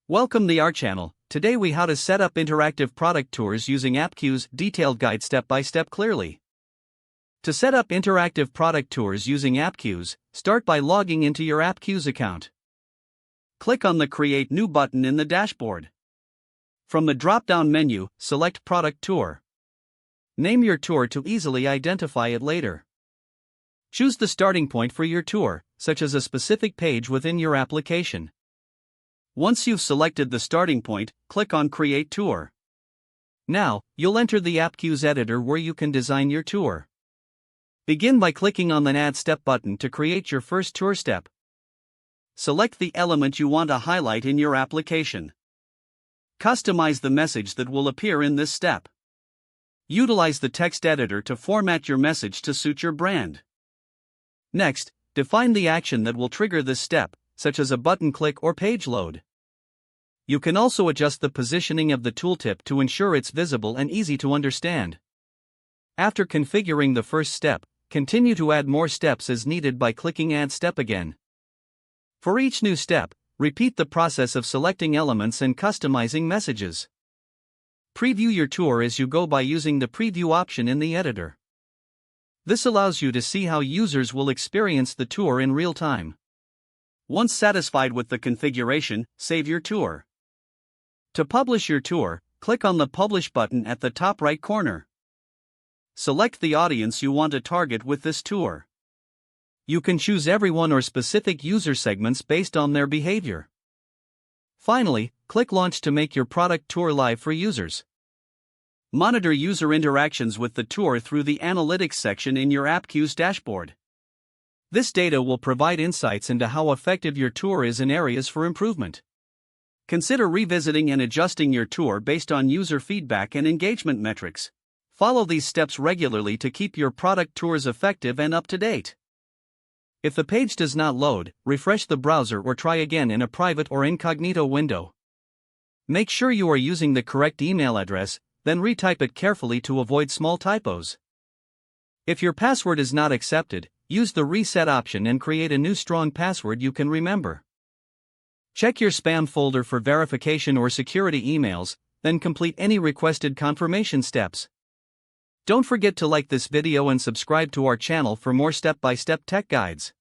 Welcome to our channel. Today we how to set up interactive product tours using Appcues detailed guide step by step clearly. To set up interactive product tours using Appcues, start by logging into your Appcues account. Click on the Create New button in the dashboard. From the drop-down menu, select Product Tour. Name your tour to easily identify it later. Choose the starting point for your tour, such as a specific page within your application. Once you've selected the starting point, click on Create Tour. Now, you'll enter the Appcues editor where you can design your tour. Begin by clicking on the Add Step button to create your first tour step. Select the element you want to highlight in your application. Customize the message that will appear in this step. Utilize the text editor to format your message to suit your brand. Next, define the action that will trigger this step, such as a button click or page load. You can also adjust the positioning of the tooltip to ensure it's visible and easy to understand. After configuring the first step, continue to add more steps as needed by clicking Add Step again. For each new step, repeat the process of selecting elements and customizing messages. Preview your tour as you go by using the Preview option in the editor. This allows you to see how users will experience the tour in real time. Once satisfied with the configuration, save your tour. To publish your tour, click on the Publish button at the top right corner. Select the audience you want to target with this tour. You can choose everyone or specific user segments based on their behavior. Finally, click Launch to make your product tour live for users. Monitor user interactions with the tour through the Analytics section in your Appcues dashboard. This data will provide insights into how effective your tour is and areas for improvement. Consider revisiting and adjusting your tour based on user feedback and engagement metrics. Follow these steps regularly to keep your product tours effective and up to date. If the page does not load, refresh the browser or try again in a private or incognito window. Make sure you are using the correct email address, then retype it carefully to avoid small typos. If your password is not accepted, use the Reset option and create a new strong password you can remember. Check your spam folder for verification or security emails, then complete any requested confirmation steps. Don't forget to like this video and subscribe to our channel for more step-by-step tech guides.